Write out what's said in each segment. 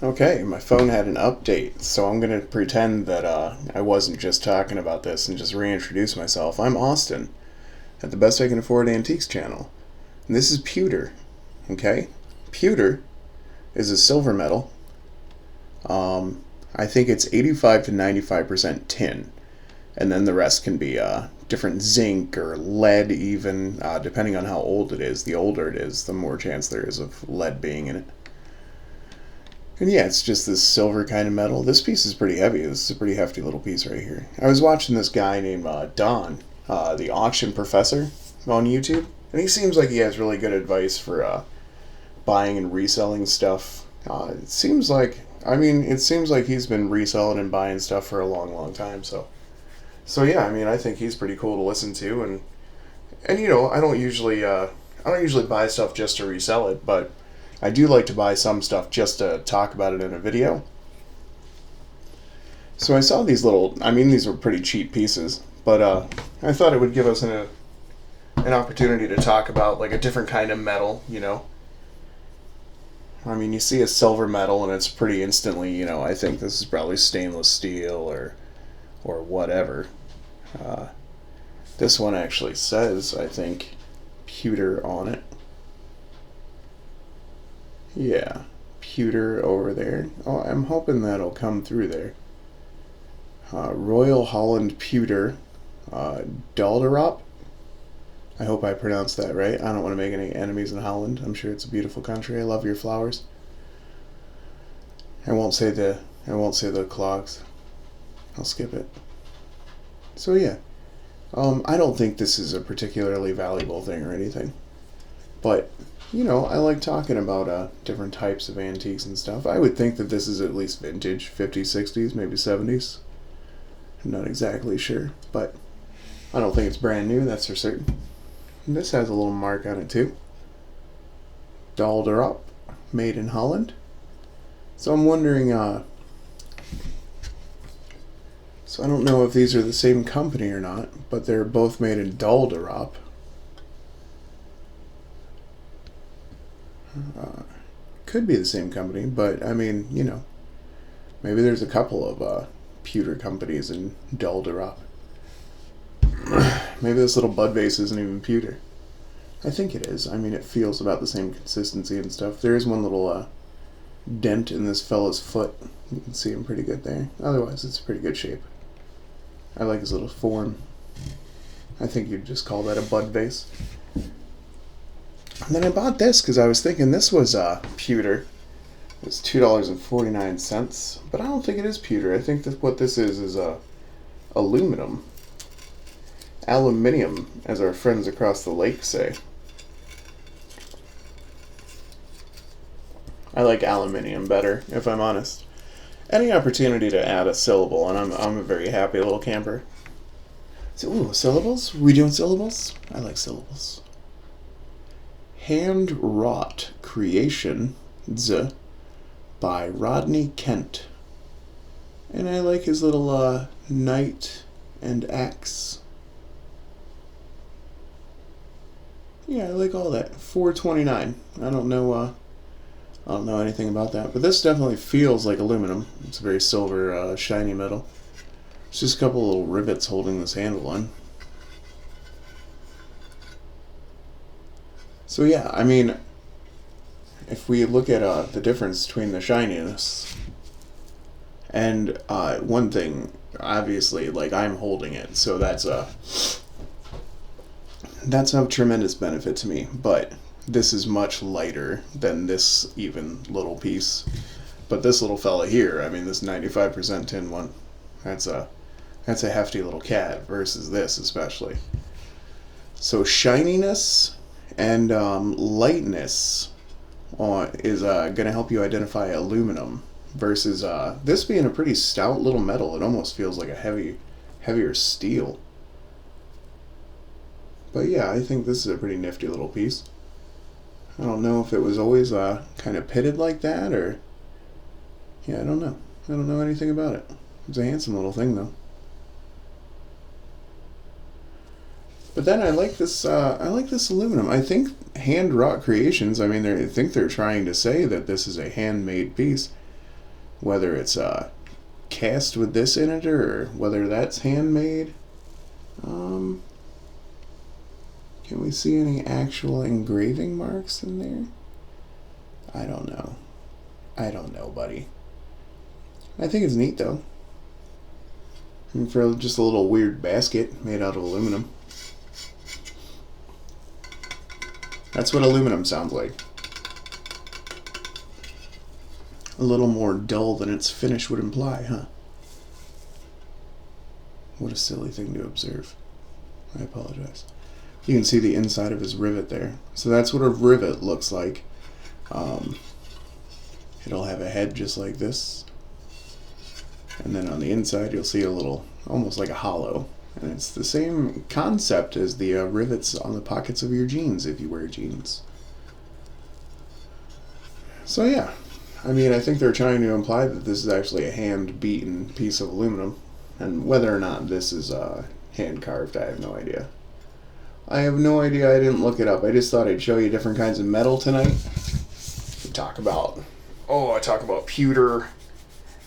Okay, my phone had an update, so I'm gonna pretend that I wasn't just talking about this and just reintroduce myself. I'm Austin at the Best I Can Afford Antiques channel, and this is pewter. Okay, pewter is a silver metal. I think it's 85 to 95% tin, and then the rest can be different zinc or lead, even depending on how old it is. The older it is, the more chance there is of lead being in it. And yeah, it's just this silver kind of metal. This piece is pretty heavy. This is a pretty hefty little piece right here. I was watching this guy named Don, the auction professor, on YouTube, and he seems like he has really good advice for buying and reselling stuff. It seems like he's been reselling and buying stuff for a long, long time. So yeah, I think he's pretty cool to listen to, and I don't usually buy stuff just to resell it, but I do like to buy some stuff just to talk about it in a video. So I saw these were pretty cheap pieces, but I thought it would give us an opportunity to talk about like a different kind of metal, you see a silver metal and it's pretty instantly, I think this is probably stainless steel or whatever. Uh, this one actually says, I think, pewter on it. Yeah, pewter over there. Oh, I'm hoping that'll come through there. Royal Holland Pewter, Dalderop. I hope I pronounced that right. I don't want to make any enemies in Holland. I'm sure it's a beautiful country. I love your flowers. I won't say the clogs. I'll skip it. So yeah, I don't think this is a particularly valuable thing or anything, but I like talking about different types of antiques and stuff. I would think that this is at least vintage, 50s, 60s, maybe 70s. I'm not exactly sure, but I don't think it's brand new, that's for certain. And this has a little mark on it too. Dalderop, made in Holland. So I'm wondering, so I don't know if these are the same company or not, but they're both made in Dalderop. Could be the same company, but maybe there's a couple of pewter companies in Dalderop. Maybe this little bud vase isn't even pewter. I think it is. It feels about the same consistency and stuff. There is one little dent in this fella's foot. You can see him pretty good there. Otherwise, it's pretty good shape. I like his little form. I think you'd just call that a bud vase. And then I bought this because I was thinking this was pewter. It was $2.49, but I don't think it is pewter. I think that what this is aluminum. Aluminium, as our friends across the lake say. I like aluminium better, if I'm honest. Any opportunity to add a syllable, and I'm a very happy little camper. So, ooh, syllables? We doing syllables? I like syllables. Hand Wrought Creations by Rodney Kent. And I like his little knight and axe. Yeah, I like all that. $4.29. I don't know anything about that, but this definitely feels like aluminum. It's a very silver, shiny metal. It's just a couple little rivets holding this handle on. So yeah, if we look at the difference between the shininess and one thing, obviously, like I'm holding it, so that's of tremendous benefit to me. But this is much lighter than this even little piece. But this little fella here, this 95% tin one, that's a hefty little cat versus this especially. So shininess and lightness is going to help you identify aluminum versus this being a pretty stout little metal. It almost feels like a heavier steel. But yeah, I think this is a pretty nifty little piece. I don't know if it was always kind of pitted like that, or yeah, I don't know. I don't know anything about it. It's a handsome little thing though. But then I like this. I like this aluminum. I think Hand Wrought Creations. I think they're trying to say that this is a handmade piece. whether it's cast with this in it or whether that's handmade. Can we see any actual engraving marks in there? I don't know. I don't know, buddy. I think it's neat, though. And for just a little weird basket made out of aluminum. That's what aluminum sounds like. A little more dull than its finish would imply, huh? What a silly thing to observe. I apologize. You can see the inside of his rivet there. So that's what a rivet looks like. It'll have a head just like this. And then on the inside you'll see a little, almost like a hollow. And it's the same concept as the rivets on the pockets of your jeans if you wear jeans. So yeah, I mean, I think they're trying to imply that this is actually a hand-beaten piece of aluminum. And whether or not this is hand-carved, I have no idea. I have no idea. I didn't look it up. I just thought I'd show you different kinds of metal tonight. I talk about pewter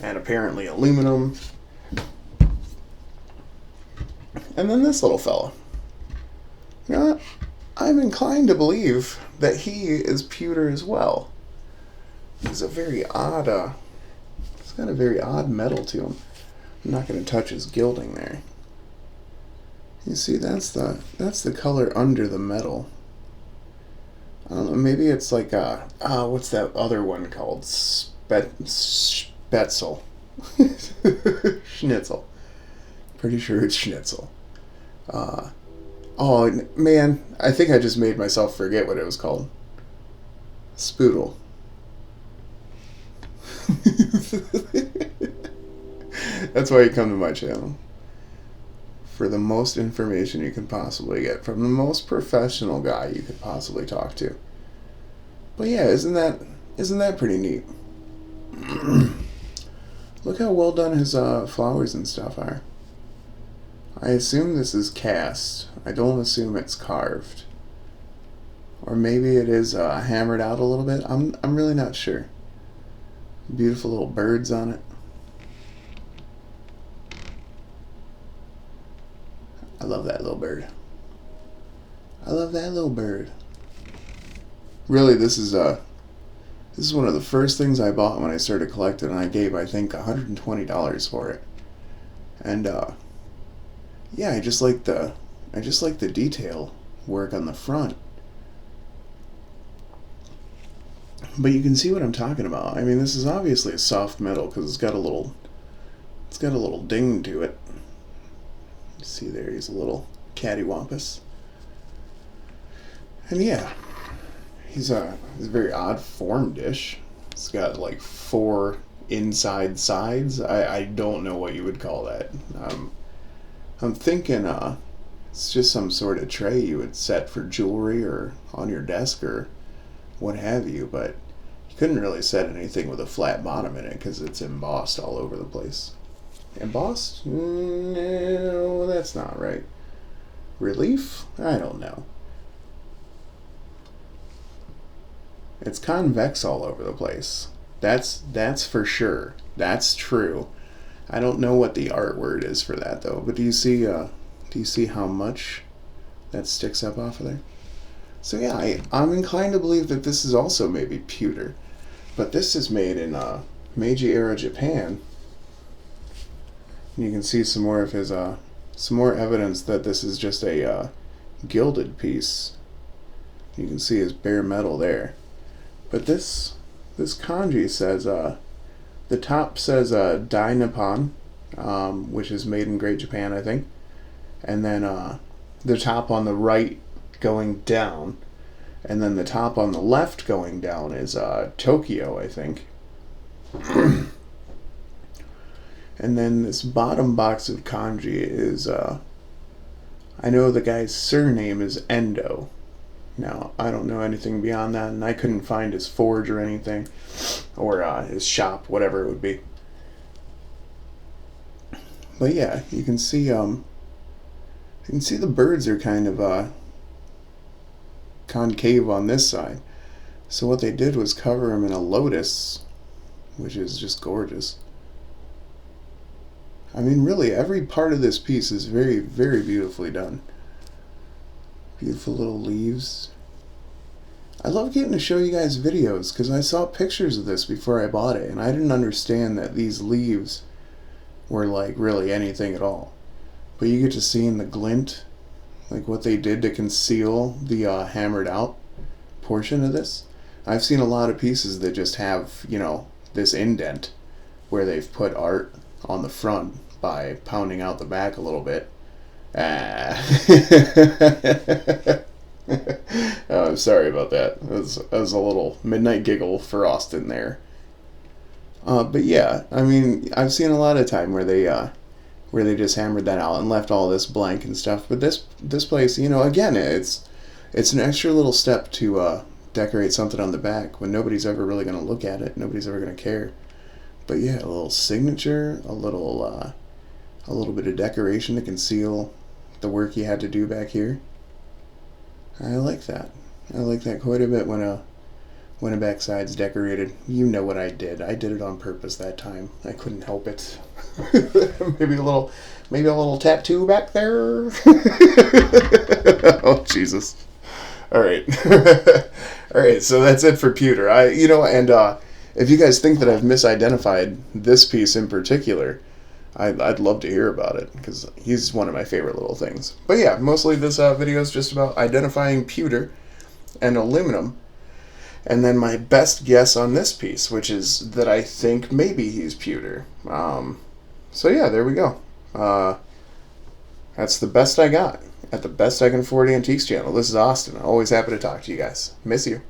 and apparently aluminum. And then this little fella. You know what? I'm inclined to believe that he is pewter as well. He's a very odd, he's got a very odd metal to him. I'm not going to touch his gilding there. You see, that's the color under the metal. I don't know, maybe it's like, what's that other one called? Spätzle. Schnitzel. Pretty sure it's schnitzel. Oh, man, I think I just made myself forget what it was called. Spoodle. That's why you come to my channel. For the most information you can possibly get from the most professional guy you could possibly talk to. But yeah, isn't that pretty neat? Look how well done his flowers and stuff are. I assume this is cast. I don't assume it's carved. Or maybe it is hammered out a little bit. I'm really not sure. Beautiful little birds on it. I love that little bird. I love that little bird. Really, this is one of the first things I bought when I started collecting, and I gave, I think, $120 for it. And yeah, I just like the detail work on the front. But you can see what I'm talking about. I mean, this is obviously a soft metal because it's got a little ding to it. You see there, he's a little cattywampus. And yeah, he's a very odd form dish. It's got like 4 inside sides. I don't know what you would call that. I'm thinking it's just some sort of tray you would set for jewelry or on your desk or what have you, but you couldn't really set anything with a flat bottom in it because it's embossed all over the place. Embossed? No, that's not right. Relief? I don't know. It's convex all over the place. That's for sure. That's true. I don't know what the art word is for that though. But do you see how much that sticks up off of there? So yeah, I'm inclined to believe that this is also maybe pewter, but this is made in Meiji era Japan. You can see some more of his some more evidence that this is just a gilded piece. You can see his bare metal there. But this kanji says the top says Dai Nippon, which is made in Great Japan, I think, and then the top on the right going down, and then the top on the left going down is Tokyo, I think. And then this bottom box of kanji is I know the guy's surname is Endo. Now, I don't know anything beyond that, and I couldn't find his forge or anything, or his shop, whatever it would be. But yeah, you can see the birds are kind of concave on this side. So what they did was cover them in a lotus which is just gorgeous. I mean, really, every part of this piece is very, very beautifully done. Beautiful little leaves. I love getting to show you guys videos because I saw pictures of this before I bought it, and I didn't understand that these leaves were like really anything at all. But you get to see in the glint, like what they did to conceal the hammered out portion of this. I've seen a lot of pieces that just have, you know, this indent where they've put art on the front by pounding out the back a little bit. Oh, I'm sorry about that. That was a little midnight giggle for Austin there. But yeah, I mean, I've seen a lot of time where they just hammered that out and left all this blank and stuff. But this place, you know, again, it's an extra little step to decorate something on the back when nobody's ever really going to look at it. Nobody's ever going to care. But yeah, a little signature, a little bit of decoration to conceal the work you had to do back here. I like that. I like that quite a bit when a backside's decorated. You know what I did. I did it on purpose that time. I couldn't help it. maybe a little tattoo back there. Oh Jesus. All right. All right, so that's it for Pewter. If you guys think that I've misidentified this piece in particular, I'd love to hear about it, because he's one of my favorite little things. But yeah, mostly this video is just about identifying pewter and aluminum, and then my best guess on this piece, which is that I think maybe he's pewter. So yeah, there we go. That's the best I got at the Best I Can Afford Antiques channel. This is Austin. Always happy to talk to you guys. Miss you.